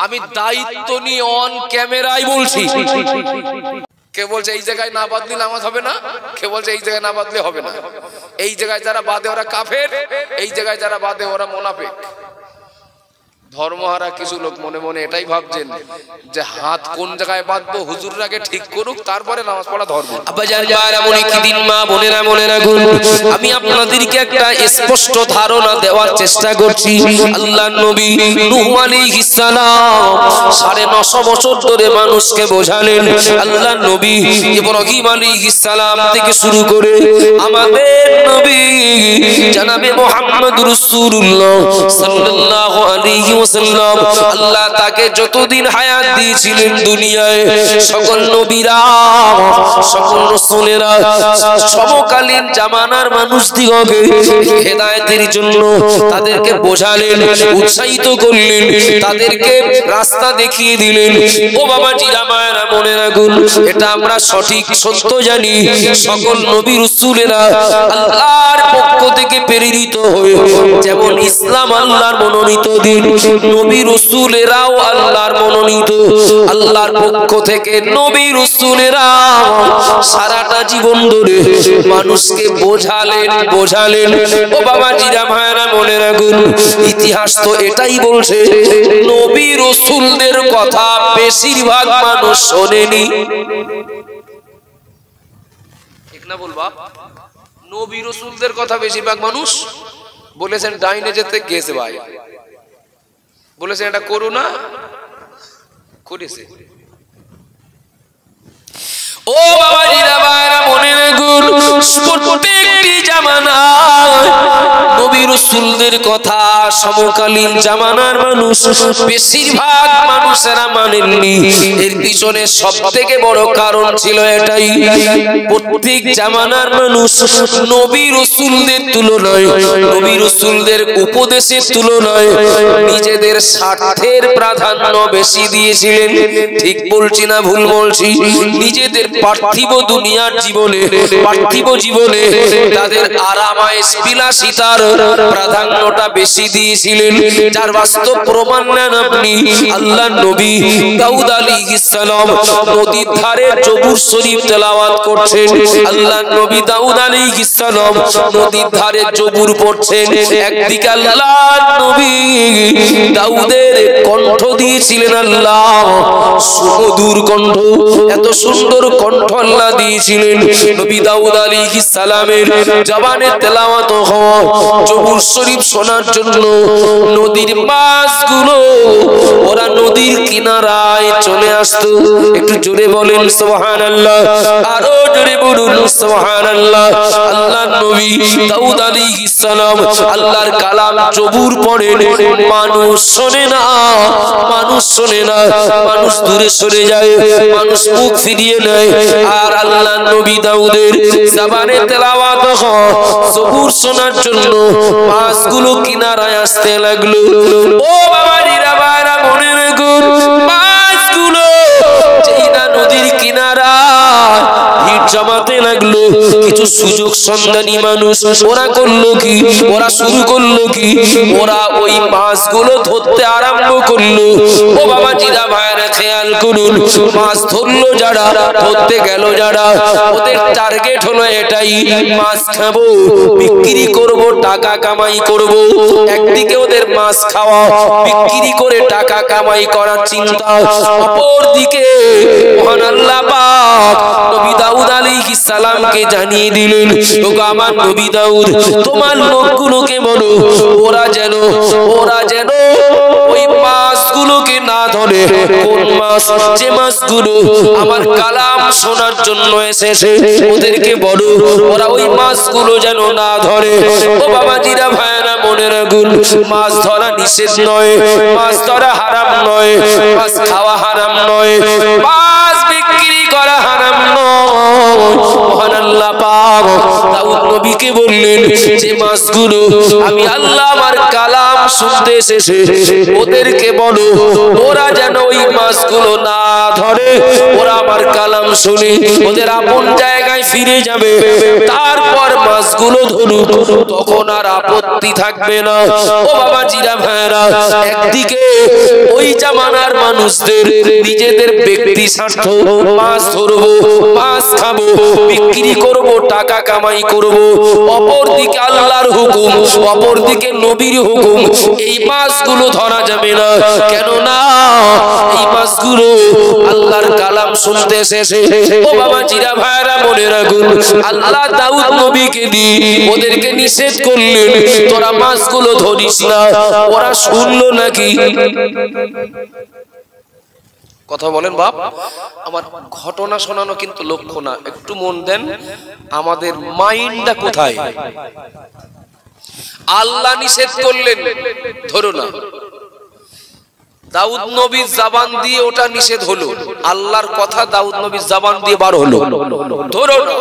আমি দায়িত্ব নিয়ে অন ক্যামেরায় বলছি। কে বলছে এই জায়গায় না বাঁধলে নামাজ হবে না, কে বলছে এই জায়গায় না বাঁধলে হবে না। এই জায়গায় যারা বাঁধে ওরা কাফের, এই জায়গায় যারা বাঁধে ওরা মুনাফিক। ধর্মহারা কিছু লোক মনে মনে এটাই ভাবছেন যে হাত কোন জায়গায় বাঁধবো হুজুররা আগে ঠিক করুক, তারপরে নামাজ পড়া ধর্ম। আমি আপনাদেরকে একটা স্পষ্ট ধারণা দেওয়ার চেষ্টা করছি। আল্লাহর নবী নূহ আলাইহিস সালাম 950 বছর ধরে মানুষকে বোঝালেন। আল্লাহর নবী ইব্রাহিম আলাইহিস সালাম থেকে শুরু করে আমাদের নবী জনাবে মুহাম্মদ রাসূলুল্লাহ সাল্লাল্লাহু আলাইহি ওয়াসাল্লাম, আল্লাহ তাকে যতদিন হায়াত দিয়েছিলেন দুনিয়ায় সকল নবীরা, সকল রাসূলেরা সমকালীন জামানার মানুষদিগকে হেদায়েতের জন্য তাদেরকে বোঝালেন, উৎসাহিত করলেন, তাদেরকে রাস্তা দেখিয়ে দিলেন। ও বাবা জিরা মায়েরা মনে রাখুন, এটা আমরা সঠিক সত্য জানি। সকল নবী রাসূলেরা আল্লাহর পক্ষ থেকে প্রেরিত হয়ে, যেমন ইসলাম আল্লাহর মনোনীত দিন, নবী রাসূলেরাও আল্লাহর মনোনীত। আল্লাহর পক্ষ থেকে নবী রাসূলেরা সারাটা জীবন ধরে মানুষকে বোঝালেন। ও বাবা জিরা ভাইরা মনে রাখুন, ইতিহাস তো এটাই বলছে নবী রাসূলদের কথা বেশিরভাগ মানুষ শোনেনি। ঠিক না বলবা? নবী রাসূলদের কথা বেশিরভাগ মানুষ বলেছেন ডাইনে যেতে গেছে ভাই, বলেছেন এটা করো না, করেছে। ও বাবা জিরা ভাইরা মনে রাখুন, প্রত্যেকটি জামানায় নবী রাসূলদের কথা সমকালীন জামানার মানুষ বেশিরভাগ মানুষেরা মানেননি। এর পিছনে সবথেকে বড় কারণ ছিল এটাই, প্রত্যেক জামানার মানুষ নবী রাসূলদের তুলনায়, নবী রাসূলদের উপদেশের তুলনায় নিজেদের স্বার্থের প্রাধান্য বেশি দিয়েছিলেন। ঠিক বলছি না ভুল বলছি? নিজেদের পার্থিব দুনিয়ার জীবনে, পার্থিব জীবনে তাদের আরামায়েশ বিলাসিতার প্রাধান্যটা বেশি দিয়েছিলেন। যার বাস্তব প্রমাণ নেন আপনি। আল্লাহর নবী দাউদ আলাইহিস সালাম নদীর ধারে জবুর শরীফ তেলাওয়াত করছেন। আল্লাহর নবী দাউদ আলাইহিস সালাম নদীর ধারে জবুর পড়ছেন। একদিকে আল্লাহর নবী দাউদের কণ্ঠ দিয়েছিলেন আল্লাহ, সুমধুর কণ্ঠ, এত সুন্দর কণ্ঠ আল্লাহ দিয়েছিলেন। নবী দাউদ আলাইহিস সালামের জবানে তেলাওয়াত হওয়া জবুর শরীফ শোনার জন্য নদীর মাছগুলো ওরা নদীর কিনারায় চলে আসতো। একটু জোরে বলেন সুবহানাল্লাহ, আরো জোরে বলুন সুবহানাল্লাহ। আল্লাহর নবী দাউদ আলাইহিস সালাম আল্লাহর কালাম জবুর পড়েন, মানুষ শোনে না, মানুষ শোনে না, মানুষ দূরে সরে যায়, মানুষ মুখ ফিরিয়ে নেয়। আর আল্লাহর নবী দাউদের জবানে তেলাওয়াত হয় জবুর শোনার জন্য মাছগুলো কিনারায় আসতে লাগলো। ও বাবা জিরা ভাইরা মনে রাখুন, মাছগুলো যেই না নদীর কিনারায় ভিড় জমাতে লাগলো, কিছু সুযোগ সন্ধানী মানুষ ওরা করলো কি, ওরা শুরু করলো কি, ওরা ওই মাছগুলো ধরতে আরম্ভ করলো। ও বাবা জিরা ভাইরা খেয়াল করুন, মাছ ধরলো যারা, ধরতে গেল যারা, ওদের টার্গেট হলো এটাই, মাছ খাবো, বিক্রি করব, টাকা কামাই করব। একদিকে ওদের মাছ খাওয়া, বিক্রি করে টাকা কামাই করার চিন্তা, অপরদিকে মহান আল্লাহ পাক নবী দাউদ আলাইহিস সালামকে জানিয়ে দিলেন, ওগো আমার নবী দাউদ, তোমার লোকগুলোকে বলো ওরা যেন ওই মাছগুলোকে না ধরে। কোন মাছ? যে মাছগুলো আমার কালাম শোনার জন্য এসেছে, ওদেরকে বলো ওরা ওই মাছগুলো যেন না ধরে। ও বাবা জিরা ভাইরা মনে রাখুন, মাছ ধরা নিষেধ নয়, মাছ ধরা হারাম নয়, মাছ খাওয়া হারাম নয়, মাছ বিক্রি করা হারাম নয়। মহান আল্লাহ পাক দাউদ নবীকে বললেন, যে মাছগুলো আমি আল্লাহ আমার কালাম শুনতে এসেছে ওদেরকে বলো ওরা যেন ওই মাছগুলো না ধরে, ওরা আমার কালাম শুনে ওদের আপন জায়গায় ফিরে যাবে, তারপর মাছগুলো ধরুক, তখন আর আপত্তি থাকবে না। ও বাবা জিরা ভাইরা, একদিকে ওই জামানার মানুষদের নিজেদের ব্যক্তি স্বার্থ, মাছ ধরবো, মাছ খাবো, বিক্রি করব, টাকা কামাই করব, অপরদিকে আল্লাহর হুকুম, অপরদিকে নবীর হুকুম, এই মাছগুলো ধরা যাবে না। কেন না? এই মাছগুলো আল্লাহর কালাম শুনতে এসেছে। ও বাবা জিরা ভাইরা মনে রাখুন, আল্লাহ দাউদ নবীকে দিয়ে ওদেরকে নিষেধ করলেন, তোরা মাছগুলো ধরিস না। ওরা শুনলো নাকি? কথা বলেন বাপ। আমার ঘটনা শোনানো কিন্তু লক্ষ্য না, একটু মন দেন। আমাদের মাইন্ডটা কোথায়? আল্লাহ নিষেধ করলেন, ধরো না। দাউদ নবীর জবান দিয়ে ওটা নিষেধ হলো, আল্লাহর কথা দাউদ নবীর জবান দিয়ে বার হলো, ধরো না।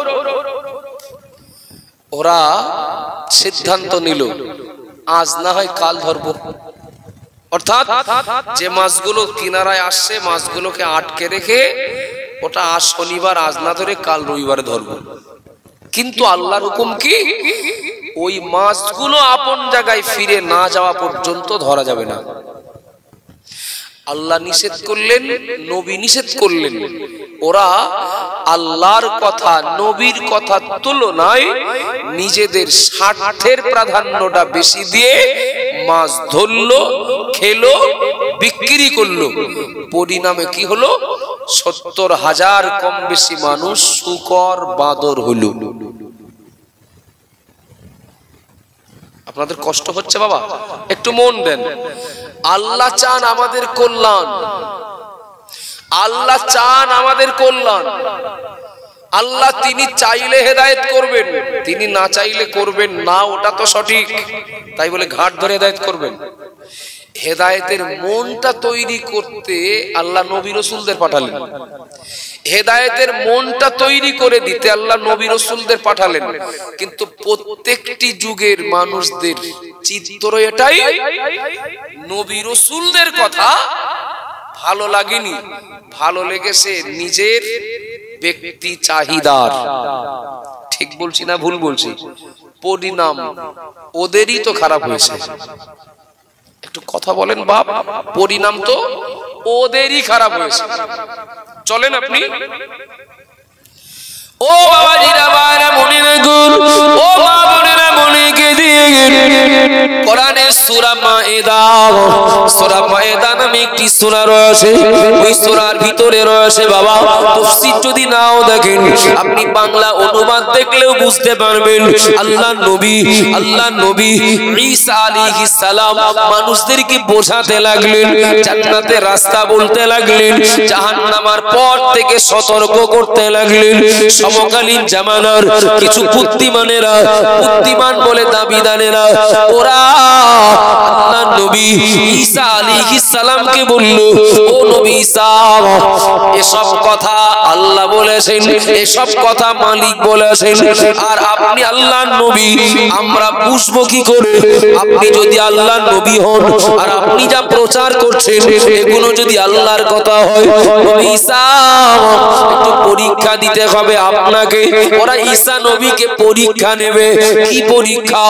ওরা সিদ্ধান্ত নিল, আজ না হয় কাল ধরবো। অর্থাৎ যে মাছগুলো কিনারায় আসছে, মাছগুলোকে আটকে রেখে ওটা আজ শনিবার, আজ না ধরে কাল রবিবারে ধরবো। কিন্তু আল্লাহর হুকুম কি? ওই মাছগুলো আপন জায়গায় ফিরে না যাওয়া পর্যন্ত ধরা যাবে না। আল্লাহ নিষেধ করলেন, নবী নিষেধ করলেন। ওরা আল্লাহর কথা, নবীর কথা তুলনায় নিজেদের স্বার্থের প্রাধান্যটা বেশি দিয়ে মাছ ধরলো, খেলো, বিক্রি করলো। পরিণামে কি হলো? ৭০,০০০ কম বেশি মানুষ শুকর বাদর হলো। আপনাদের কষ্ট হচ্ছে বাবা? একটু মন দেন। আল্লাহ চান আমাদের কল্যাণ, আল্লাহ চান আমাদের কল্যাণ। আল্লাহ তিনি চাইলে হেদায়েত করবেন, তিনি না চাইলে করবেন না, ওটা তো সঠিক। তাই বলে ঘাট ধরে হেদায়েত করবেন? হেদায়েতের মনটা তৈরি করতে আল্লাহ নবী রাসূলদের পাঠালেন। হেদায়েতের মনটা তৈরি করে দিতে আল্লাহ নবী রাসূলদের পাঠালেন। কিন্তু প্রত্যেকটি যুগের মানুষদের চিত্র এটাই, নবী রাসূলদের কথা ভালো লাগেনি, ভালো লেগেছে নিজের ব্যক্তি চাহিদার। ঠিক বলছি না ভুল বলছি? পরিণাম ওদেরই তো খারাপ হয়েছে। একটু কথা বলেন বাপ। পরিণাম তো ওদেরই খারাপ হয়েছে। চলেন আপনি। ও বাবাজিরা বারা মনে রাখুন, ও মা বোনেরা মনে কে দিয়ে কোরআনের সূরা মায়েদা, সূরা মায়েদা নামে একটি সূরা রয়েছে। ওই সূরার ভিতরে রয়েছে বাবা, তাফসীর যদি নাও দেখেন, আপনি বাংলা অনুবাদ দেখলেও বুঝতে পারবেন। আল্লাহ নবী ঈসা আলাইহিস সালাম মানুষদেরকে বোঝাতে লাগলেন, জান্নাতের রাস্তা বলতে লাগলেন, জাহান্নামের পথ থেকে সতর্ক করতে লাগলেন। সমকালীন জামানার কিছু বুদ্ধিমান বলে দাবিদারেরা, ওরা আল্লাহ নবী ঈসা আলাইহিস সালামকে বলল, ও নবী ঈসা, এসব কথা আল্লাহ বলেছেন, এসব কথা মালিক বলেছেন, আর আপনি আল্লাহর নবী, আমরা বুঝবো কি করে? আপনি যদি আল্লাহর নবী হন আর আপনি যা প্রচার করছেন এগুলো যদি আল্লাহর কথা হয়, নবী ঈসা একটু পরীক্ষা দিতে হবে আপনাকে। ওরা ঈসা নবীকে পরীক্ষা নেবে। কি পরীক্ষা?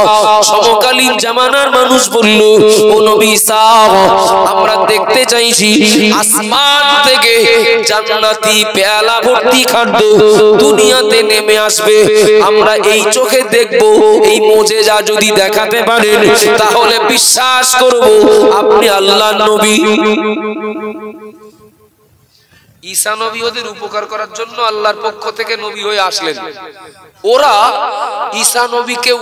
সমকালীন জামানার মানুষ বলল, ও নবী ঈসা, আমরা দেখতে চাইছি আসমান থেকে জান্নাতি পেয়ালা ভর্তি খাদ্য দুনিয়াতে নেমে আসবে, আমরা এই চোখে দেখব। এই মুজিজা যদি দেখাতে পারেন তাহলে বিশ্বাস করব আপনি আল্লাহর নবী। ঈসা নবী ওদের উপকার করার জন্য আল্লাহর পক্ষ থেকে নবী হয়ে আসলেন। ওরা ঈসা নবীকে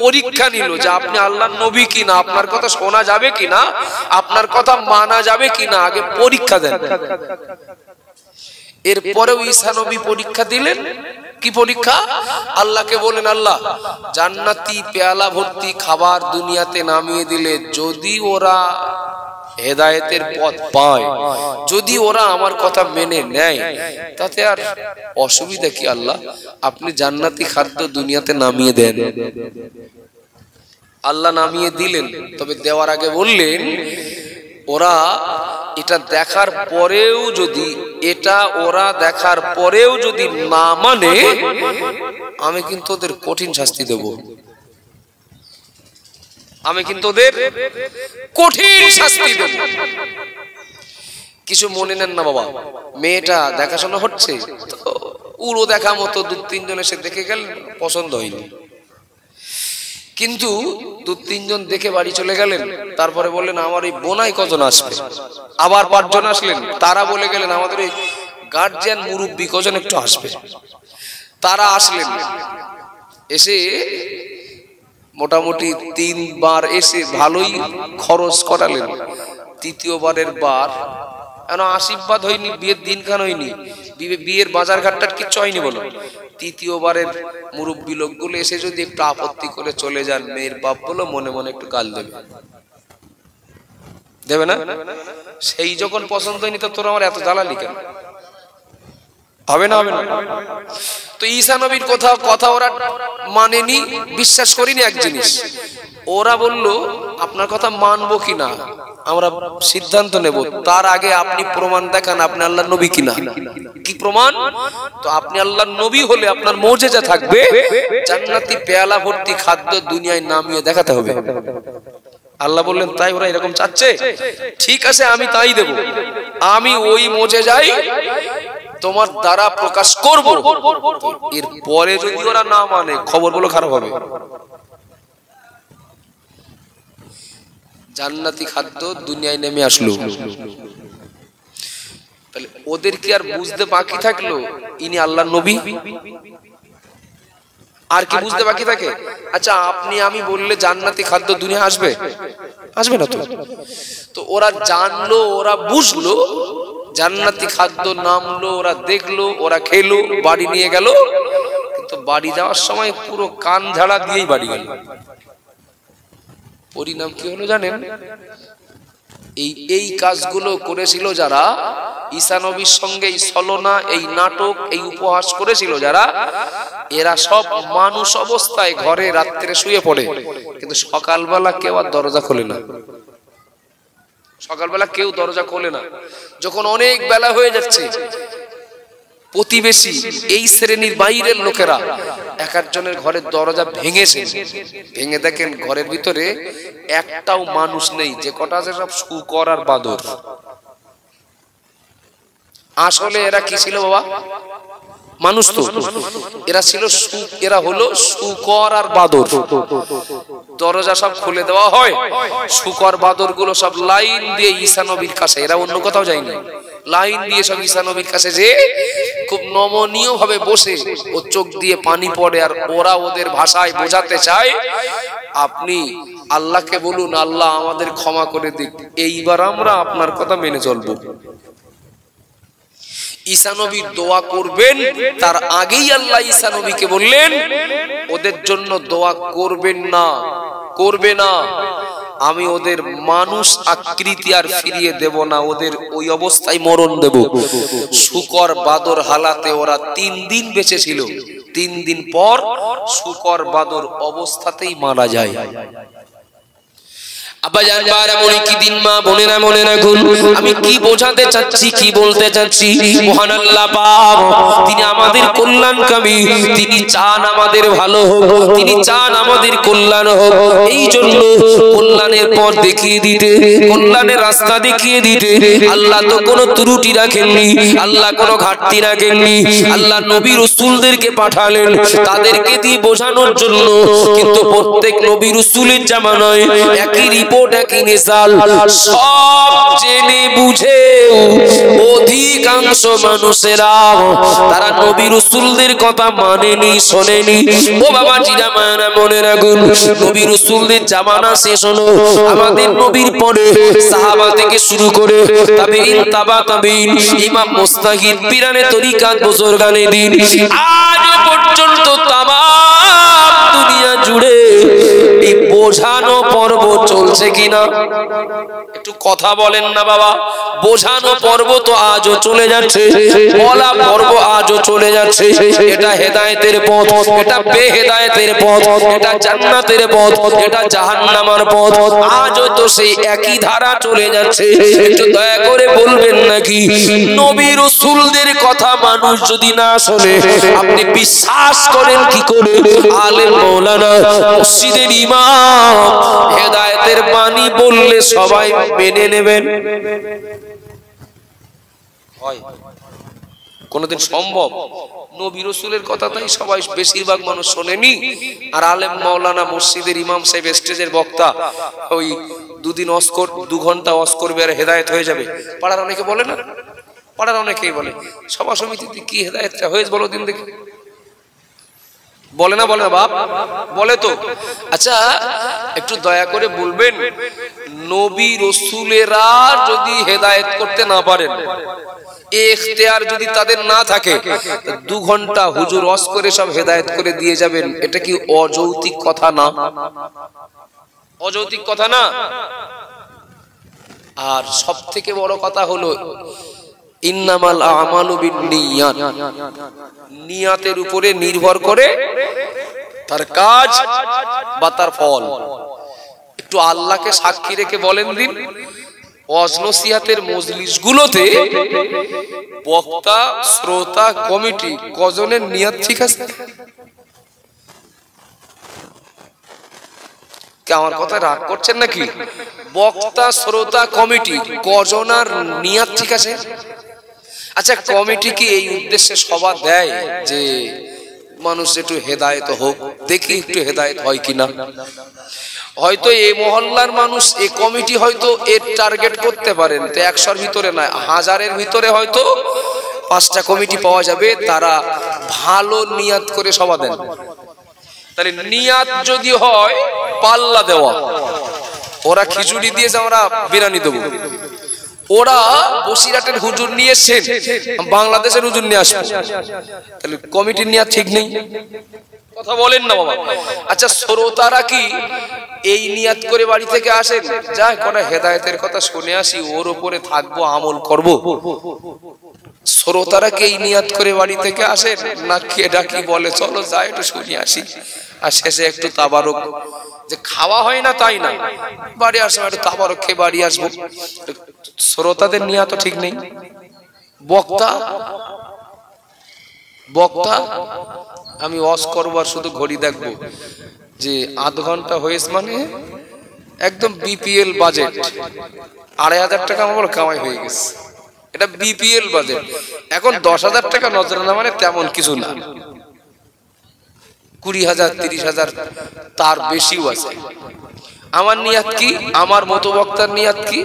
পরীক্ষা নিল যে আপনি আল্লাহর নবী কিনা, আপনার কথা শোনা যাবে কিনা, আপনার কথা মানা যাবে কিনা, আগে পরীক্ষা দেন। এরপরেও ঈসা নবী পরীক্ষা দিলেন। কি পরীক্ষা? আল্লাহকে বলেন, আল্লাহ জান্নাতি পেয়ালা ভর্তি খাবার দুনিয়াতে নামিয়ে দিলে যদি ওরা হেদায়েতের পথ পায়, যদি ওরা আমার কথা মেনে নেয়, তাতে আর অসুবিধা কি? আল্লাহ আপনি জান্নাতি খাদ্য দুনিয়াতে নামিয়ে দেন। আল্লাহ নামিয়ে দিলেন, তবে দেওয়ার আগে বললেন, ওরা এটা দেখার পরেও যদি, ওরা দেখার পরেও যদি না মানে, আমি কিন্তু ওদের কঠিন শাস্তি দেব। আমি কিন্তু ওদের কঠিন শাস্তি দেব। কিছু মনে নেন না বাবা, মেয়েটা দেখাশোনা হচ্ছে তো উড়ো দেখা মতো 2-3 জন এসে দেখে গেলেন, পছন্দ হয়নি, কিন্তু 2-3 জন দেখে বাড়ি চলে গেলেন। তারপরে বললেন আমার এই বোনাই কজন আসবে, আবার 5 জন আসলেন, তারা বলে গেলেন আমাদের এই গার্জিয়ান মুরব্বী কজন একটু আসবে, তারা আসলেন। এসে মোটামুটি 3 বার এসে ভালোই খরচ করালেন। তৃতীয়বারের বার কেন আশীর্বাদ হয়নি, বিয়ের দিনখান হয়নি, বিয়ের বাজার ঘাটটার কিচ্ছু হয়নি বলো। তৃতীয়বারের মুরব্বী লোকগুলো এসে যদি একটু আপত্তি করে চলে যান, মেয়ের বাপ বলো মনে মনে একটু গাল দেবে, দেবে না? সেই যখন পছন্দ হয়নি তো তোর আমার এত জ্বালালি কেন? হবে না, হবে না। তো ঈসা নবীর কথা ওরা মানেনি, বিশ্বাস করিনি। এক জিনিস ওরা বলল আপনার কথা মানবো কিনা আমরা সিদ্ধান্ত নেব, তার আগে আপনি প্রমাণ দেখান আপনি আল্লাহর নবী কিনা। কি প্রমাণ? তো আপনি আল্লাহর নবী হলে আপনার মুজিজা থাকবে, জান্নাতি পেয়ালা ভর্তি খাদ্য দুনিয়ায় নামিয়ে দেখাতে হবে। আল্লাহ বললেন তাই ওরা এরকম চাচ্ছে, ঠিক আছে আমি তাই দেব, আমি ওই মুজিজাই তোমার দ্বারা প্রকাশ করব। এর পরে যদি ওরা না মানে খবর বলো খারাপ হবে। জান্নাতি খাদ্য দুনিয়ায় নেমে আসলো, তাহলে ওদের কি আর বুঝতে বাকি থাকলো ইনি আল্লাহর নবী? আর কি বুঝতে বাকি থাকে? আচ্ছা আপনি আমি বললে জান্নাতি খাদ্য দুনিয়া আসবে? আসবে না তো। তো ওরা জানলো, ওরা বুঝলো, জান্নাতি খাদ্য নামলো, ওরা দেখলো, ওরা খেলো, বাড়ি নিয়ে গেল। কিন্তু বাড়ি যাওয়ার সময় পুরো কান ঝাড়া দিয়েই বাড়ি গেল। পরিণাম কি হলো জানেন? এই কাজগুলো করেছিল যারা, ঈসা নবীর সঙ্গে এই ছলনা, এই নাটক, এই উপহাস করেছিল যারা, এরা সব মানুষ অবস্থায় ঘরে রাত্রে শুয়ে পড়ে, কিন্তু সকালবেলা কেউ আর দরজা খোলে না। সকালবেলা কেউ দরজা খোলে না। যখন অনেক বেলা হয়ে যাচ্ছে, প্রতিবেশী এই শ্রেণীর বাইরের লোকেরা এক একজনের ঘরের দরজা ভেঙে দেখেন ঘরের ভিতরে একটাও মানুষ নেই, যে কটা আছে সব শুকর আর বাদর। আসলে এরা কি ছিল বাবা? মানুষ তো, এরা ছিল এরা হলো শুকর আর বাদর। দরজা সব খুলে দেওয়া হয়, শুকর বাদর গুলো সব লাইন দিয়ে ঈসা নবীর কাছে, এরা অন্য কোথাও যায়নি, লাইন দিয়ে সব ঈসা নবীর কাছে যে খুব নমনীয় ভাবে বসে, ও চোখ দিয়ে পানি পড়ে, আর ওরা ওদের ভাষায় বোঝাতে চায় আপনি আল্লাহকে বলুন আল্লাহ আমাদের ক্ষমা করে দিন, এইবার আমরা আপনার কথা মেনে চলবো। ঈসা নবী দোয়া করবেন, তার আগেই আল্লাহ ঈসা নবীকে বললেন ওদের জন্য দোয়া করবেন না, করবে না, আমি ওদের মানুষ আকৃতি আর ফিরিয়ে দেব না, ওদের ওই অবস্থায় মরণ দেব। শুকর বাদর হালাতে ওরা 3 দিন বেঁচে ছিল, 3 দিন পর শুকর বাদর অবস্থাতেই মারা যায়। আব্বাজান বারামণি কি দিন মা বোনেরা মনে রাখুন, আমি কি বোঝাতে চাচ্ছি, কি বলতে চাচ্ছি, মহান আল্লাহ পাক তিনি আমাদের কল্যাণকামী, তিনি চান আমাদের ভালো হোক, তিনি চান আমাদের কল্যাণ হোক। এই জন্য কল্যাণের পথ দেখিয়ে দিতে, কল্যাণের রাস্তা দেখিয়ে দিতে আল্লাহ তো কোনো ত্রুটি রাখেননি, আল্লাহ কোনো ঘাটতি রাখেননি। আল্লাহ নবী রাসূলদেরকে পাঠালেন তাদেরকে দিয়ে বোঝানোর জন্য, কিন্তু প্রত্যেক নবী রাসূলের জামানায় একই রিপোর্ট, একই মিসাল, সব জেনে বুঝে অধিকাংশ মানুষেরা তারা নবী রাসূলদের কথা মানেনি, শোনেনি। ও বাবা জিরা মায়েরা মনে রাখুন, নবী রাসূলদের জামানা শেষ হলো, আমাদের নবীর পরে সাহাবা থেকে শুরু করে তাবেঈন, তাবা তাবেঈন, ইমাম মুস্তাহিদ, পিরানে তরিকাত, বুজুর্গানে দ্বীন, আজ পর্যন্ত তাম দুনিয়া জুড়ে এই বোঝানো পর্ব চলছে কিনা? একটু কথা বলেন না বাবা। বোঝানো পর্ব তো আজও চলে যাচ্ছে, বলা পর্ব আজও চলে যাচ্ছে। এটা হেদায়েতের পথ, এটা বেহেদায়েতের পথ, এটা জান্নাতের পথ, এটা জাহান্নামের পথ, আজও তো সেই একই ধারা চলে যাচ্ছে। একটু দয়া করে বলবেন নাকি নবী রাসূলদের কথা মানুষ যদি না শোনে আপনি বিশ্বাস করেন কি করে আলেম মাওলানা মসজিদের ইমাম হেদায়েতের বাণী বললে সবাই মেনে নেবেন? হয় কোনদিন সম্ভব? নবী রাসূলের কথা তাই সবাই বেশিরভাগ মানুষ শোনেনি। আর আলেম মাওলানা মসজিদের ইমাম সাহেব স্টেজের বক্তা ওই দুদিন অস্কর 2 ঘন্টা ওয়াজ করবে আর হেদায়েত হয়ে যাবে। পাড়ার অনেকে বলে না, পাড়ার অনেকেই বলে সভা সমিতিতে কি হেদায়েতটা হয়েছে বলো দিন দেখি, বলে না বলে না বাপ? বলে তো। আচ্ছা একটু দয়া করে বলবেন, নবী রাসূলেরা যদি হেদায়েত করতে না পারেন, ইখতিয়ার যদি তাদের না থাকে, 2 ঘন্টা হুজুর ওয়াজ করে সব হেদায়েত করে দিয়ে যাবেন, এটা কি অযৌক্তিক কথা না? অযৌক্তিক কথা না? আর সবথেকে বড় কথা হলো ইন্নামাল আমালু বিন্নিয়াত, নিয়াতের উপরে নির্ভর করে তার কাজ বা তার ফল। একটু আল্লাহকে সাক্ষী রেখে বলেন দিন, ওয়াজ নসিহতের মজলিসগুলোতে বক্তা শ্রোতা কমিটি কজনের নিয়াত ঠিক আছে? কি আমার কথা রাগ করছেন নাকি? বক্তা শ্রোতা কমিটি কজনের নিয়াত ঠিক আছে? আচ্ছা কমিটি কি এই উদ্দেশ্যে সভা দেয় যে মানুষ একটু হেদায়েত হোক, দেখি একটু হেদায়েত হয় কিনা? হয়তো এই মহল্লার মানুষ এই কমিটি হয়তো এর টার্গেট করতে পারেন, তো 100-র ভিতরে নয়, 1000-এর ভিতরে হয়তো 5টা কমিটি পাওয়া যাবে তারা ভালো নিয়াত করে সভা দেন। তাহলে নিয়াত যদি হয় পাল্লা দেওয়া, ওরা খিচুড়ি দিয়েছে আমরা বিরিয়ানি দেবো, ওরা বসিরহাটের হুজুর নিয়ে এসেছেন বাংলাদেশের হুজুর নিয়ে আসবে, তাহলে কমিটির নিয়াত ঠিক নেই। কথা বলেন না বাবা? আচ্ছা শ্রোতারা কি এই নিয়াত করে বাড়ি থেকে আসেন, যাই কটা হেদায়েতের কথা শুনে আসি, ওর উপরে থাকবো, আমল করব? শ্রোতারা কি এই নিয়াত করে বাড়ি থেকে আসেন, না কি এটা কি বলে চলো যাই একটু শুনে আসি, আর শেষে একটু তাবারক, যে খাওয়া হয় না তাই না, বাড়ি আসবো একটু তাবারক খেয়ে বাড়ি আসবো? শ্রোতাদের নিয়াত ঠিক নেই। বক্তা বক্তা আমি ওয়াজ করবো আর শুধু ঘড়ি দেখবো যে 8 ঘন্টা হয়েছে, মানে একদম বিপিএল বাজেট, 2500 টাকা আমার কামাই হয়ে গেছে, এটা বিপিএল বাজেট। এখন 10,000 টাকা নজরানা মানে তেমন কিছু না, 20,000 30,000 তার বেশিও আছে। আমার নিয়াত কি? আমার মতো বক্তার নিয়াত কি?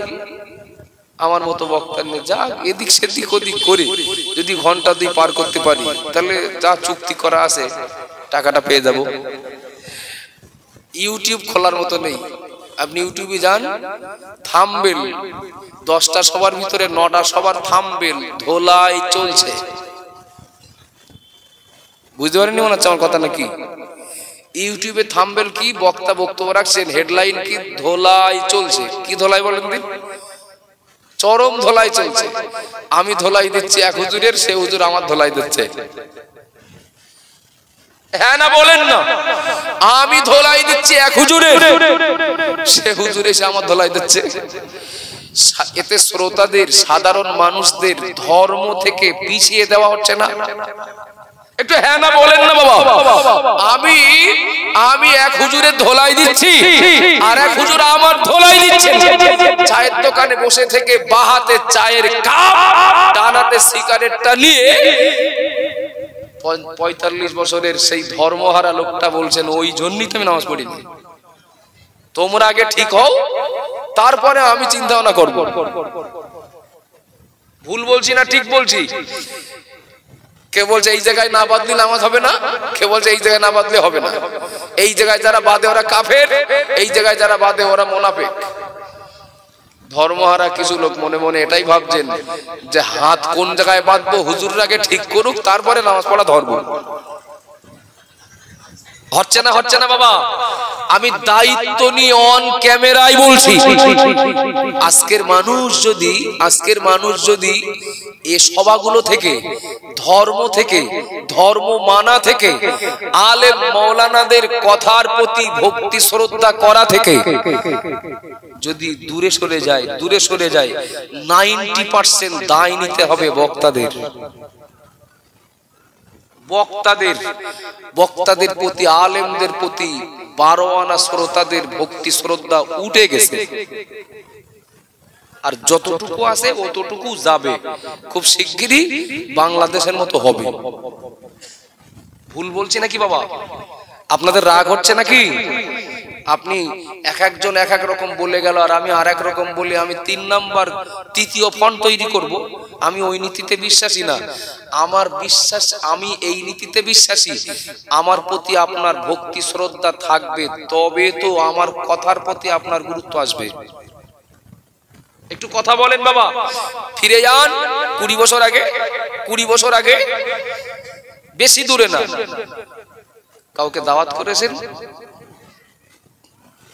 আমার মতো বক্তার নিয়ে যা এদিক সেদিক ওদিক করে যদি ঘন্টা 2 পার করতে পারি, তাহলে যা চুক্তি করা আছে টাকাটা পেয়ে যাব। ইউটিউব খোলার মতো নেই, আপনি ইউটিউবে যান, থাম্বনেল 10টা সবার ভিতরে 9টা সবার থাম্বনেল ধোলাই চলছে। বুঝতে পারেননি মনে হচ্ছে আমার কথা নাকি? ইউটিউবে থাম্বনেল কি, বক্তা বক্তব্য রাখছেন, হেডলাইন কি, ধোলাই চলছে। কি ধোলাই বলেন দিন? চরম ধোলাই চলছে। আমি ধোলাই দিচ্ছি এক হুজুরের, সে হুজুর আমার ধোলাই দিচ্ছে। হ্যাঁ না বলেন না? আমি ধোলাই দিচ্ছি এক হুজুরের, সে হুজুর এসে আমার ধোলাই দিচ্ছে। এতে শ্রোতাদের, সাধারণ মানুষদের ধর্ম থেকে পিছিয়ে দেওয়া হচ্ছে না? একটু হ্যাঁ না বলেন না বাবা? আমি এক হুজুরের ধোলাই দিচ্ছি আর এক হুজুর আমার ধোলাই দিচ্ছেন। চায়ের দোকানে বসে থেকে বাহাতে চায়ের কাপ, ডানাতে সিগারেটটা নিয়ে 45 বছরের সেই ধর্মহারা লোকটা বলছেন ওই জন্যই তুমি নামাজ পড়িনি। তোমরা আগে ঠিক হও, তারপরে আমি চিন্তা ভাবনা করব। ভুল বলছি না ঠিক বলছি? কে বলছে এই জায়গায় না বাদলে নামাজ হবে না, কে বলছে এই জায়গায় না বাদলে হবে না। এই জায়গায় যারা বাদে ওরা কাফের, এই জায়গায় যারা বাদে ওরা মুনাফিক। ধর্মহারা কিছু লোক মনে মনে এটাই ভাবছেন যে হাত কোন জায়গায় বাঁধবো হুজুর আগে ঠিক করুক, তারপরে নামাজ পড়া ধর্ম। হচ্ছে না, হচ্ছে না বাবা। আমি দায়িত্ব নিয়ে অন ক্যামেরায় বলছি, আজকের মানুষ যদি এই সভাগুলো থেকে, ধর্ম থেকে, ধর্ম মানা থেকে, আলেম মাওলানাদের কথার প্রতি ভক্তি শ্রদ্ধা করা থেকে যদি দূরে সরে যায় 90% দায় নিতে হবে বক্তাদের প্রতি, আলেমদের প্রতি 12 আনা শ্রোতাদের ভক্তি শ্রদ্ধা উঠে গেছে। আর যতটুকু আছে অতটুকু যাবে, খুব শিগগিরই বাংলাদেশের মতো হবে। ভুল বলছি নাকি বাবা? আপনাদের রাগ হচ্ছে নাকি? আপনি এক একজন এক এক রকম বলে গেল আর আমি আর এক রকম বলি, আমি 3 নাম্বার তৃতীয় ফন্ট তৈরি করব। আমি ওই নীতিতে বিশ্বাসী না। আমার বিশ্বাস, আমি এই নীতিতে বিশ্বাসী। আমার প্রতি আপনার ভক্তি শ্রদ্ধা থাকবে, তবে তো আমার কথার প্রতি আপনার গুরুত্ব আসবে। একটু কথা বলেন বাবা। ফিরে যান 20 বছর আগে, 20 বছর আগে, বেশি দূরে না। কাউকে দাওয়াত করেছেন,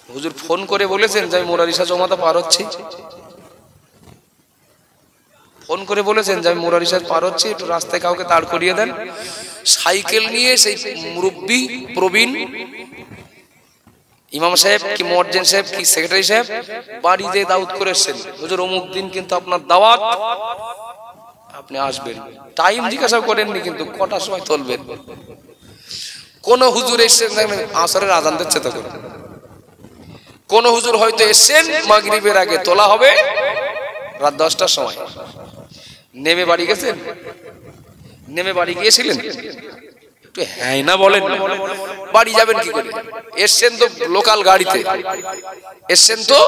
হুজুর ফোন করে বলেছেন যে আমি মোরারিসা জমাতে পার হচ্ছি, ফোন করে বলেছেন যে আমি মোরারিসা পার হচ্ছি, একটু রাস্তায় কাউকে দাঁড় করিয়ে দেন। সাইকেল নিয়ে সেই মুরব্বী প্রবীণ ইমাম সাহেব কি মুয়াজ্জিন সাহেব কি সেক্রেটারি সাহেব বাড়িতে দাওয়াত করে এসেছেন, হুজুর অমুক দিন কিন্তু আপনার দাওয়াত, আপনি আসবেন। টাইম জিজ্ঞাসা করেননি, কিন্তু কটার সময় তুলবেন। কোন হুজুর এসেছেন আসরের আজান দিচ্ছে তখন, কোন হুজুর হয়তো এসেছেন মাগরিবের আগে, তোলা হবে রাত 10টার সময়। নেমে বাড়ি গেছেন, নেমে বাড়ি গিয়েছিলেন, একটু হ্যাঁ না বলেন, বাড়ি যাবেন কি করে? এসছেন তো লোকাল গাড়িতে, এসছেন তো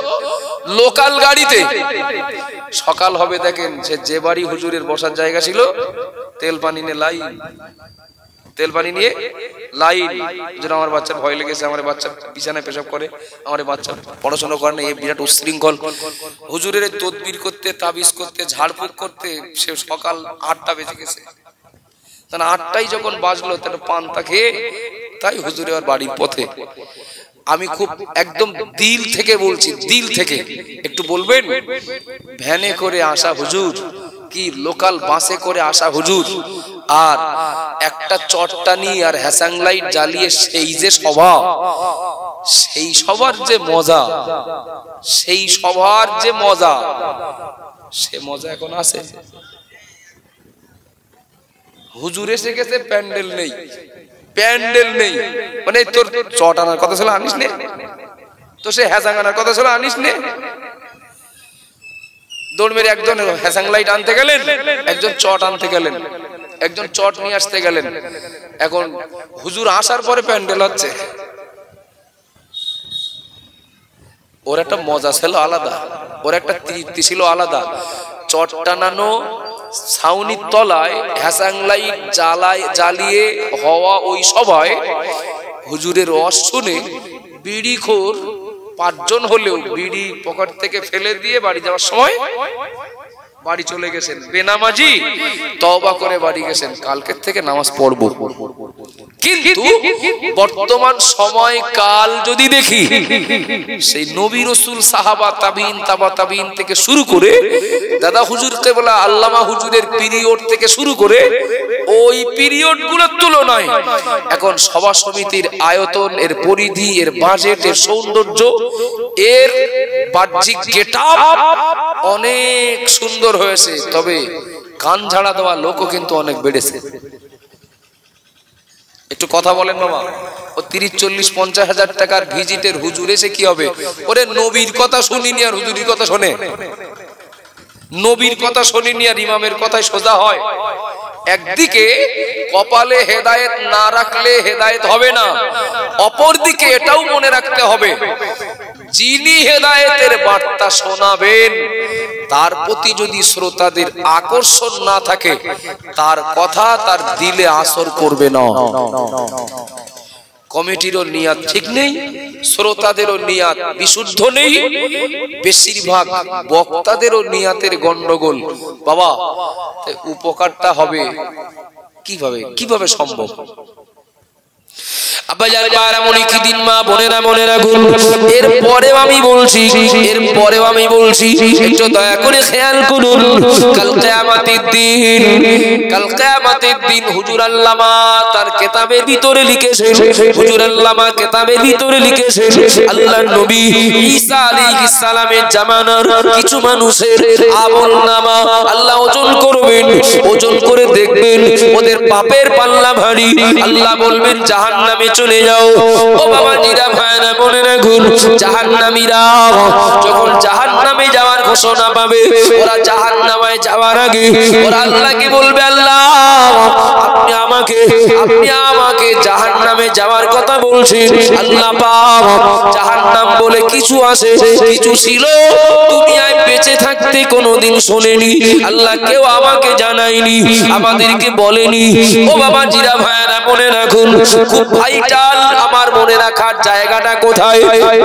লোকাল গাড়িতে। সকাল হবে দেখেন যে বাড়ি হুজুরের বসার জায়গা ছিল, তেল পানি নিয়ে লাইন, তেল পানি নিয়ে লাইন। যেন আমার বাচ্চার ভয় লেগেছে, আমার বাচ্চা বিছানায় পেশাব করে, আমার বাচ্চা পড়াশোনা করে না, এই বিরাট উশৃঙ্খল। হুজুরের তদবির করতে, তাবিজ করতে, ঝাড়ফুঁক করতে সে সকাল 8টা বেজে গেছে। তাহলে 8টাই যখন বাজলো, তাহলে পান্তা খেয়ে তাই হুজুরের আর বাড়ির পথে। আমি খুব একদম দিল থেকে বলছি, দিল থেকে। একটু বলবেন, ভ্যানে করে আসা হুজুর কি লোকাল বাসে করে আসা হুজুর, আর একটা চটটানি আর হ্যাসাং লাইট জ্বালিয়ে সেই যে সভা, সেই সবার যে মজা, সেই সবার যে মজা, সে মজা এখন আছে? হুজুর এসে গেছে, প্যান্ডেল নেই, প্যান্ডেল নেই। মানে তোর চট আনার কথা ছিল আনিস নে, তো সে হ্যাসাং আনার কথা ছিল আনিস নে। দৌড় মেরে একজন হ্যাসাং লাইট আনতে গেলেন, একজন চট আনতে গেলেন, একজন চট নিয়ে আসতে গেলেন। এখন হুজুর আসার পরে প্যান্ডেল হচ্ছে। ওর একটা মজা ছিল আলাদা, ওর একটা তৃপ্তি ছিল আলাদা। চট টানানো, ছাউনির তলায় হ্যাসাং লাইট জ্বালিয়ে হওয়া ওই সবাই হুজুরের রস শুনে বিড়িখোর 5 জন হলেও বিড়ি পকেট থেকে ফেলে দিয়ে বাড়ি যাওয়ার সময় বাড়ি চলে গেছেন। বেনামাজি তওবা করে বাড়ি গেছেন, কালকের থেকে নামাজ পড়বো। কিন্তু বর্তমান সময় কাল যদি দেখি, সেই নবী রাসূল সাহাবা তাবিঈন তাবা তাবিঈন থেকে শুরু করে দাদা হুজুর কেবলা আল্লামা হুজুরের পিরিয়ড থেকে শুরু করে ওই পিরিয়ড গুলোর তুলনায় এখন সভা সমিতির আয়তন, এর পরিধি, এর বাজেট, এর সৌন্দর্য, এর বাহ্যিক গেটআপ অনেক সুন্দর হয়েছে। তবে কান ঝাড়া দেওয়া লোকও কিন্তু অনেক বেড়েছে। একটু কথা বলেন বাবা। ও 30, 40, 50 হাজার টাকার ভিজিটের হুজুর এসে কি হবে? ওরে নবীর কথা শুনিনি আর হুজুরির কথা শোনে, নবীর কথা শুনিনি আর ইমামের কথাই সোজা হয়। একদিকে কপালে হেদায়েত না রাখলে হেদায়েত হবে না, অপরদিকে এটাও মনে রাখতে হবে যিনি হেদায়েতের বার্তা শোনাবেন তার প্রতি যদি শ্রোতাদের আকর্ষণ না থাকে, তার কথা তার দিলে আসর করবে না। কমিটিরও নিয়াত ঠিক নেই, শ্রোতাদেরও নিয়াত বিশুদ্ধ নেই, বেশিরভাগ বক্তাদেরও নিয়াতের গন্ডগোল। বাবা, উপকারটা হবে কিভাবে? কিভাবে সম্ভব? এরপরেও আমি বলছি একটু দয়া করে খেয়াল করুন। কাল কিয়ামতের দিন হুজুর আল্লামা তার কিতাবের ভিতরে লিখেছেন, হুজুর আল্লামা কিতাবের ভিতরে লিখেছেন আল্লাহর নবী ঈসা আলাইহিস সালামের জামানার কিছু মানুষের আমলনামা আল্লাহ ওজন করবেন, ওজন করে দেখবেন ওদের পাপের পাল্লা ভারী। আল্লাহ বলবেন জাহান্নামে চলে যাও। ও বাবা জিরা ভাইরা মনে রাখুন, জাহান্নামীরা যখন জাহান্নামে যাওয়ার ঘোষণা পাবে, ওরা জাহান্নামে যাওয়ার আগে ওরা আল্লাহকে বলবে, আল্লাহ আপনি আমাকে জাহান্নামে যাওয়ার কথা বলছেন। আল্লাহ পাক, জাহান্নাম বলে কিছু আছে, কিছু ছিল দুনিয়ায় বেঁচে থাকতে কোনোদিন শোনেনি, আল্লাহ কেউ আমাকে জানায়নি, আমাদেরকে বলেনি। ও বাবা জিরা ভাইরা মনে রাখুন, খুব ভাইটাল আমার মনে রাখার জায়গাটা কোথায়,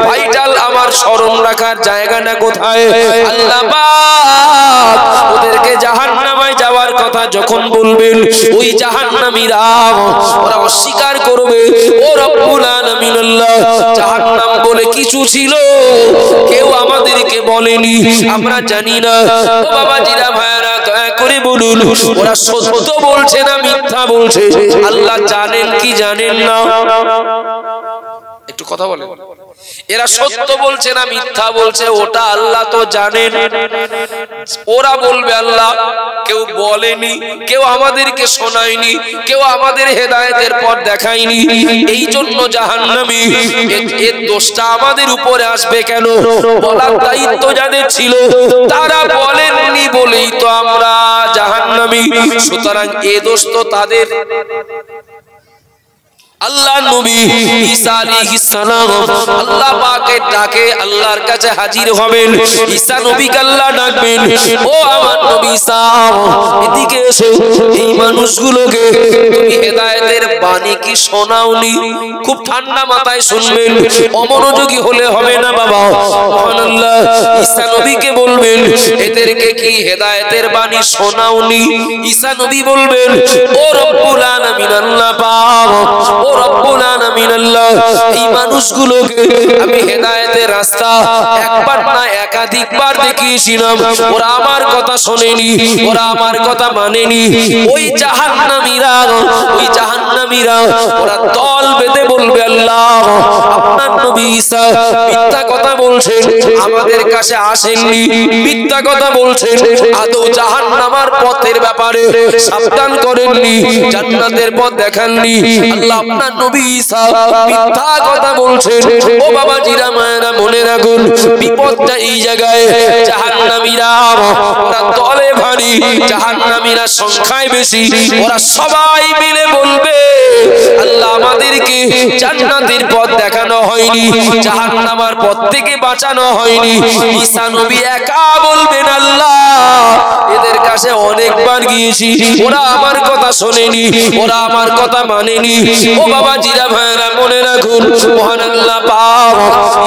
ভাইটাল আমার স্মরণ রাখার জায়গাটা কোথায়। আল্লাহ পাক ওদেরকে জাহান্নামে যাওয়ার কথা যখন বলবেন, ওই জাহান্নামীরা ওরা অস্বীকার করবে, ও রব্বুল আলামিন আল্লাহ জাহান্নাম বলে কিছু ছিল, কেউ আমাদেরকে বলেনি, আমরা জানি না। ও বাবা জিরা ভাইরা দয়া করে বলুন, ওরা সত্য বলছে না মিথ্যা বলছে? আল্লাহ জানেন কি জানেন না? একটু কথা বলেন, এরা সত্য বলছে না মিথ্যা বলছে? ওটা আল্লাহ তো জানেন। ওরা বলবে, আল্লাহ কেউ বলেনি, কেউ আমাদেরকে শোনায়নি, কেউ আমাদের হেদায়েতের পথ দেখায়নি, এই জন্য জাহান্নামী। এর দোষটা আমাদের উপরে আসবে কেন? বলার দায়িত্ব যাদের ছিল তারা বলেননি বলেই তো আমরা জাহান্নামী। সুতরাং এ দোষ তো তাদের। আল্লাহ নবী ঈসা আলাইহিস সালাম আল্লাহ পাকের ডাকে আল্লাহর কাছে হাজির হবেন। ঈসা নবীকে আল্লাহ ডাকবেন, ও আমার নবী ঈসা এদিকে এসো, এই মানুষগুলোকে তুমি হেদায়েতের বাণী কি শোনাওনি? খুব ঠান্ডা মাথায় শুনবেন, অমনোযোগী হলে হবে না বাবা। সুবহানাল্লাহ। ঈসা নবীকে বলবেন, এদেরকে কি হেদায়েতের বাণী শোনাওনি? ঈসা নবী বলবেন, ও রব্বুল আলামিন আল্লাহ পাক, ও রব্বুল আলামিন আল্লাহ এই মানুষগুলোকে আমি হেদায়েতের রাস্তা একবার না একাধিকবার দেখিয়েছিলাম, ওরা আমার কথা শোনেনি, ওরা আমার কথা মানেনি। ওই জাহান্নামীরা ওরা দল বেঁধে বলবে, আল্লাহ আপনার নবী ঈসা মিথ্যা কথা বলছেন, আমাদের কাছে আসেননি, মিথ্যা কথা বলছেন, আদৌ জাহান্নামের পথের ব্যাপারে সাবধান করেননি, জান্নাতের পথ দেখাননি। আল্লাহ আপনার নবী ঈসা মিথ্যা কথা বলছেন। ও বাবা জিরা মায়েরা মনে রাখুন, বিপদটা এই জায়গায়। জাহান্নামীরা ওরা দলে ভারী, জাহান্নামীরা সংখ্যায় বেশি, ওরা সবাই মিলে বলবে, আল্লাহ আমাদেরকে জান্নাতের পথ দেখানো হয়নি, জাহান্নামের পথ থেকে বাঁচানো হয়নি। ঈসা নবী একা বলবেন, আল্লাহ এদের কাছে অনেকবার গিয়েছি, ওরা আমার কথা শোনেনি, ওরা আমার কথা মানেনি। ও বাবা জিরা ভাইরা মনে রাখুন, মহান আল্লাহ পাক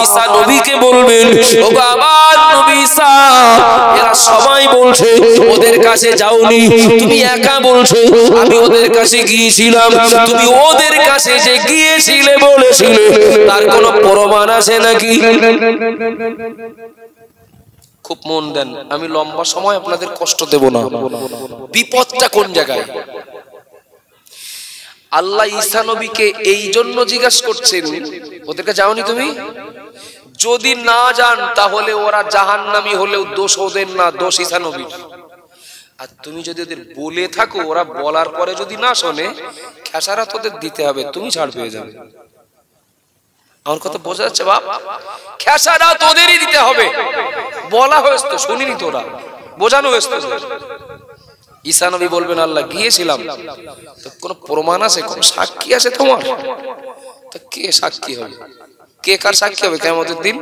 ঈসা নবীকে বলবেন, ও আমার নবী ঈসা এরা সবাই বলছে ওদের কাছে যাওনি, তুমি একা বলছো আমি ওদের কাছে গিয়েছিলাম। তুমি ওদের কাছে যে গিয়েছিলে বলেছিলে তার কোনো প্রমাণ আছে নাকি? খুব মন দেন, আমি লম্বা সময় আপনাদের কষ্ট দেব না। বিপদটা কোন জায়গায়? আল্লাহ ঈসা নবীকে এই জন্য জিজ্ঞাসা করছেন, ওদেরকে যাওনি তুমি? যদি না যান তাহলে ওরা জাহান্নামী হলেও দোষ ওদের না, দোষ ঈসা নবীর। আর তুমি যদি ওদের বলে থাকো, ওরা বলার পরে যদি না শোনে, খেসারাত ওদের দিতে হবে, তুমি ছাড় পেয়ে যাবে। আমার কথা বোঝা যাচ্ছে বাপ? খেসারাত ওদেরই দিতে হবে। বলা হয়েছে তো, শুনিনি তোরা, বোঝানো হয়েছে। ঈসা নবী বলবেন, আল্লাহ গিয়েছিলাম, তো কোনো প্রমাণ আছে, কোনো সাক্ষী আছে তোমার? তো কে সাক্ষী হবে? কে কার সাক্ষী হবে কিয়ামতের দিন?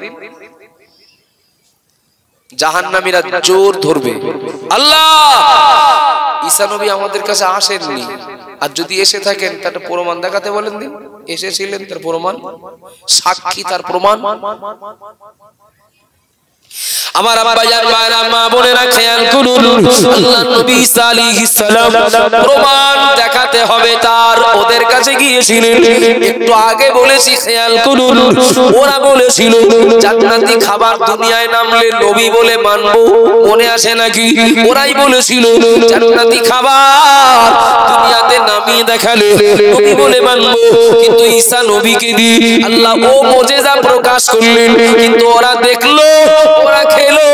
জাহান্নামীরা জোর ধরবে, আল্লাহ ঈসা নবী আমাদের কাছে আসেননি, আর যদি এসে থাকেন তার প্রমাণ দেখাতে বলেন দিন। এসেছিলেন তার প্রমাণ, সাক্ষী তার প্রমাণ। আমার আব্বাজান মায়েরা মা বোনেরা খেয়াল করুন, আল্লাহর নবী ঈসা আলাইহিস সালাম প্রমাণ দেখাতে হবে তার। ওদের কাছে গিয়েছিলেন, একটু আগে বলেছি খেয়াল করুন, ওরা বলেছিল জান্নাতি খাবার দুনিয়ায় নামলে নবী বলে মানবো, মনে আসে নাকি? ওরাই বলেছিল জান্নাতি খাবার দুনিয়াতে নামিয়ে দেখালে নবী বলে মানবো। কিন্তু ঈসা নবীকে দিয়ে আল্লাহ ও মুজিজা প্রকাশ করলেন, কিন্তু ওরা দেখলো, ওরা খেলো,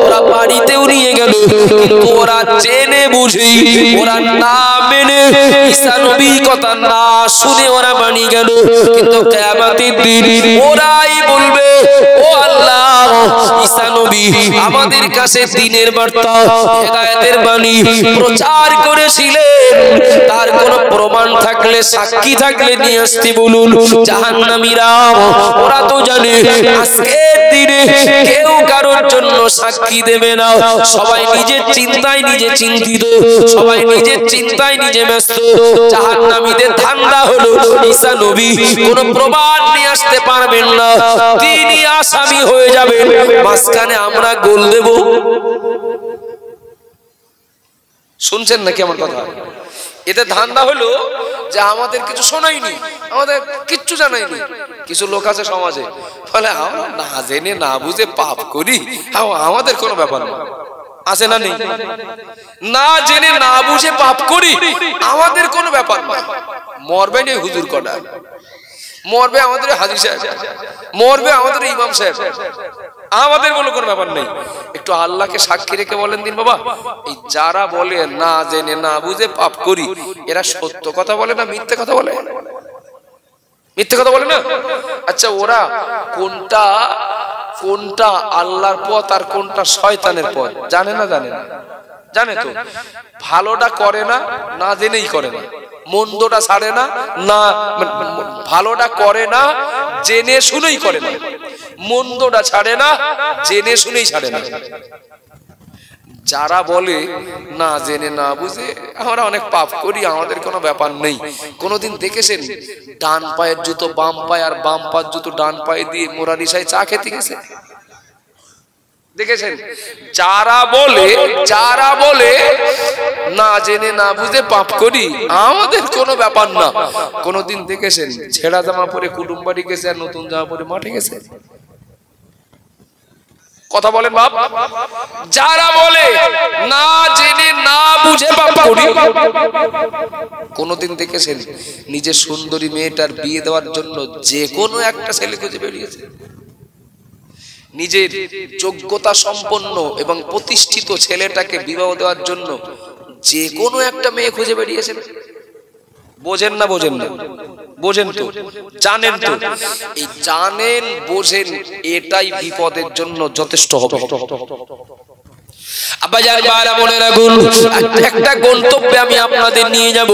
ওরা বাড়িতেও নিয়ে গেল, কিন্তু ওরা জেনে বুঝি, ওরা না মেনে ঈসা নবীর কথা না শুনে ওরা বানিয়ে গেল। কিন্তু কিয়ামতের দিন ওরাই বলবে, ও আল্লাহ ঈসা নবী আমাদের কাছে দ্বীনের বার্তা হেদায়েতের বাণী প্রচার করেছিলেন, তার কোনো প্রমাণ থাকলে সাক্ষী থাকলে নিয়ে আসতে বলুন। জাহান্নামীরা ওরা তো জানে আজকের দিনে কেউ কারোর জন্য সাক্ষী দেবে না, সবাই নিজের চিন্তায় নিজে চিন্তিত, সবাই নিজের চিন্তায় নিজে ব্যস্ত। জাহান্নামীদের ধান্দা হলো ঈসা নবী কোনো প্রমাণ নিয়ে আসতে পারবেন না, তিনি আসামি হয়ে যাবেন, মাঝখানে আমরা গোল দেব। শুনছেন নাকি আমার কথা? এতে ধান্দা হলো যে আমাদের কিছু শোনায়নি, আমাদের কিচ্ছু জানায়নি। কিছু লোক আছে সমাজে বলে আমরা না জেনে না বুঝে পাপ করি, আমাদের কোনো ব্যাপার না। আছে না নেই? না জেনে না বুঝে পাপ করি, আমাদের কোনো ব্যাপার না। মরবে নেই হুজুর কটা, মরবে আমাদের হাজী সাহেব, মরবে আমাদের ইমাম সাহেব, আমাদের বলে কোনো ব্যাপার নেই। একটু আল্লাহকে সাক্ষী রেখে বলেন দিন বাবা, এই যারা বলে না জেনে না বুঝে পাপ করি, এরা সত্য কথা বলে না মিথ্যে কথা বলে? মিথ্যে কথা বলে না? আচ্ছা, ওরা কোনটা কোনটা আল্লাহর পথ আর কোনটা শয়তানের পথ জানে না? জানে না? জানে তো। ভালোটা করে না, না জেনেই করে না। মন্দটা ছাড়ে না, না ভালোটা করে না জেনে শুনেই করে না। মন্দটা ছাড়ে না, জেনে শুনেই ছাড়ে না। যারা বলে না জেনে না বুঝে আমরা অনেক পাপ করি, আমাদের কোনো ব্যাপার নেই, কোনদিন দেখেছেন ডান পায়ের জুতো বাম পায়ে আর বাম পায়ের জুতো ডান পায়ে দিয়ে মোরারিসায় চা খেতে গেছে? দেখেছেন? যারা বলে না জেনে না বুঝে পাপ করি, আমাদের কোনো ব্যাপার না, কোনদিন দেখেছেন ছেঁড়া জামা পরে কুটুম বাড়ি গেছে আর নতুন জামা পরে মাঠে গেছে? কথা বলেন বাপ। যারা বলে না জেনে না বুঝে পাপ করি, কোনদিন দেখেছেন নিজের সুন্দরী মেয়েটার বিয়ে দেওয়ার জন্য যে কোনো একটা ছেলে খুঁজে বেরিয়েছে? নিজের যোগ্যতা সম্পন্ন এবং প্রতিষ্ঠিত ছেলেটাকে বিবাহ দেওয়ার জন্য যে কোনো একটা মেয়ে খুঁজে বেরিয়েছেন? বোঝেন না? বোঝেন না? বোঝেন তো, জানেন তো। এই জানেন বোঝেন এটাই বিপদের জন্য যথেষ্ট হবে। আব্বাজান বারা মনে রাখুন, একটা গন্তব্যে আমি আপনাদের নিয়ে যাব,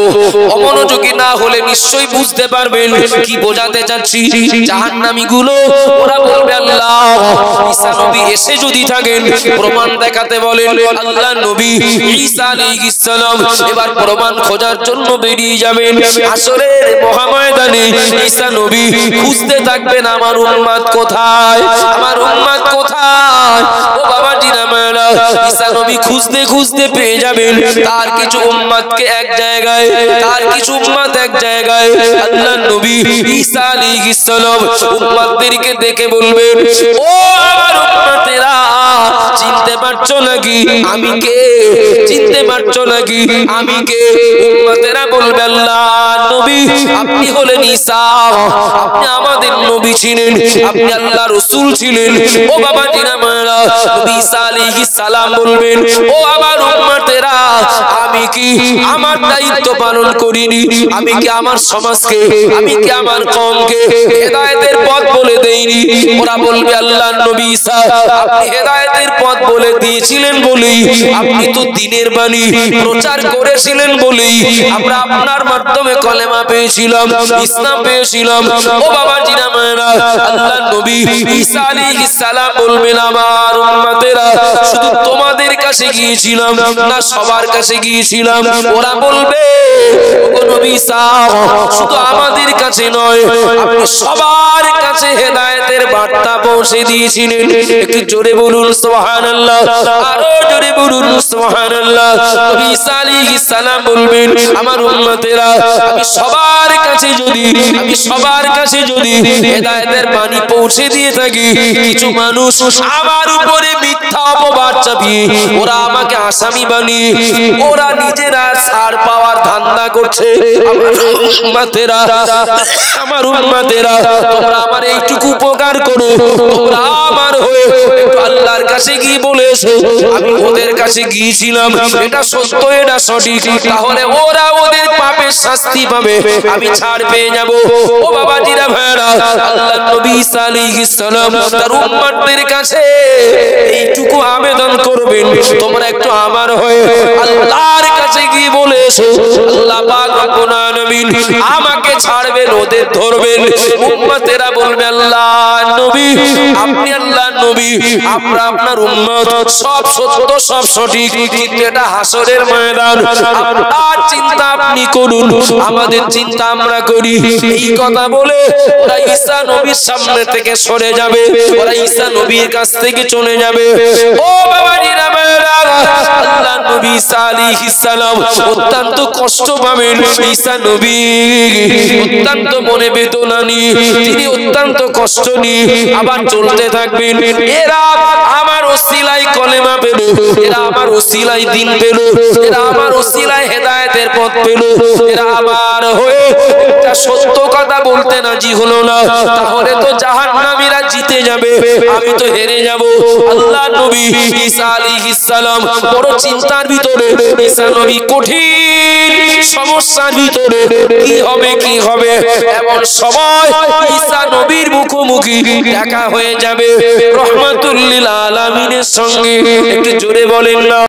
অমনোযোগী না হলে নিশ্চয়ই বুঝতে পারবেন কি বোঝাতে চাচ্ছি। জাহান্নামী গুলো ওরা বলবে আল্লাহ ঈসা নবী এসে যদি থাকেন প্রমাণ দেখাতে বলেন। আল্লাহ নবী ঈসা আলাইহিস সালাম এবার প্রমাণ খোঁজার জন্য বেরিয়ে যাবেন হাসরের মহাময়দানে। ঈসা নবী খুঁজতে থাকবেন আমার উম্মত কোথায়, আমার উম্মত কোথায়। ও বাবা জিনামারা, ঈসা নবী খুঁজতে খুঁজতে পেয়ে যাবেন তার কিছু উম্মতকে এক জায়গায়, তার কিছু উম্মত এক জায়গায়। আল্লাহ নবী ঈসা আলাইহিস সালাম উম্মতদেরকে দেখে বলবেন, ও আমার উম্মতেরা, চিনতে পারছো নাকি আমি কে? চিনতে পারছো নাকি আমি কে? উম্মতেরা বলবে আল্লাহ নবী আপনি হলেন ঈসা, আপনি আমাদের নবী ছিলেন, আপনি আল্লাহ রাসূল ছিলেন। ও বাবা জিনামারা, নবী ঈসা আলাইহিস সালাম বলবেন, ও আমার উম্মতেরা, আমি কি আমার দায়িত্ব পালন করিনি? আমি কি আমার সমাজকে, আমি কি আমার কওমকে হেদায়েতের পথ বলে দেইনি? ওরা বলবে আল্লাহ নবী ঈসা আপনি হেদায়েতের পথ বলে দিয়েছিলেন বলেই, আপনি তো দ্বীনের বাণী প্রচার করেছিলেন বলেই আমরা আপনার মাধ্যমে কলেমা পেয়েছিলাম, ইসলাম পেয়েছিলাম। ও বাবা জিনামারা, আল্লাহ নবী ঈসা আলাইহিস সালাম বলবেন আমার উম্মতেরা শুধু তোমাদের কাছে গিয়েছিলাম না সবার কাছে গিয়েছিলাম? ওরা বলবে ও নবী ঈসা শুধু আমাদের কাছে নয়, আপনি সবার কাছে হেদায়েতের বার্তা পৌঁছে দিয়েছিলেন। একটু জোরে বলুন সুবহানাল্লাহ, আরো জোরে বলুন সুবহানাল্লাহ। নবী ঈসা আলাইহিস সালাম বলবেন আমার উম্মতেরা আমি সবার কাছে যদি হেদায়েতের বাণী পৌঁছে দিয়ে থাকি, কিছু মানুষ আমার উপরে মিথ্যা অপবাদ চাপিয়ে ওরা আমাকে আসামি বানিয়ে ওরা নিজেরা ছাড় পাওয়ার ধান্দা করছে, আমার উম্মতেরা তোমরা আমার এইটুকু উপকার করো, তোমরা আমার হয়ে একটু আল্লাহর কাছে গিয়ে বলে এসো আমি ওদের কাছে গিয়েছিলাম, এটা সত্য, এটা সঠিক, তাহলে ওরা ওদের পাপের শাস্তি পাবে, আমি ছাড় পেয়ে যাব। ও বাবাজিরা ভাইরা, আল্লাহর নবী ঈসা আলাইহিস সালাম তার উম্মতদের কাছে এইটুকু আবেদন করবেন, তোমরা একটু আমার হয়ে আল্লাহর কাছে গিয়ে বলে এসো আল্লাহ পাক রব্বুল আলামিন আমাকে ছাড়বেন, ওদের ধরবেন। উম্মতেরা বলবে আল্লাহর নবী, আপনি আল্লাহর নবী, আমরা আপনার উম্মত, সব সত্য সব সঠিক, কিন্তু এটা হাসরের ময়দান, আপনার চিন্তা আপনি করুন, আমাদের চিন্তা আমরা করি। এই কথা বলে ওরা ঈসা নবীর সামনে থেকে সরে যাবে, ওরা ঈসা নবীর কাছ থেকে চলে যাবে। ও বাবাজিরা ভাইরা, আল্লাহর নবী ঈসা আলাইহিস সালাম অত্যন্ত কষ্ট পাবেন। ঈসা নবী অত্যন্ত মনে বেদনা নিয়ে, তিনি অত্যন্ত কষ্ট নিয়ে আবার চলতে থাকবেন। এরা আমার ওসিলায় কলেমা পেল, এরা আমার ওসিলায় দ্বীন পেল, এরা আমার ওসিলায় হেদায়েতের পথ পেল, এরা আমার হয়ে একটা সত্য কথা বলতে রাজি হলো না, তাহলে তো জাহান্নামীরা জিতে যাবে, আমি তো হেরে যাব। আল্লাহর নবী ঈসা আলাইহিস সালাম বড় চিন্তার ভিতরে, ঈসা নবী কঠিন সমস্যার ভিতরে, কি হবে কি হবে, এমন সময় ঈসা নবীর মুখোমুখি দেখা হয়ে যাবে রহমাতুল লিল আলামিনের সঙ্গে। একটু জোরে বলেন না।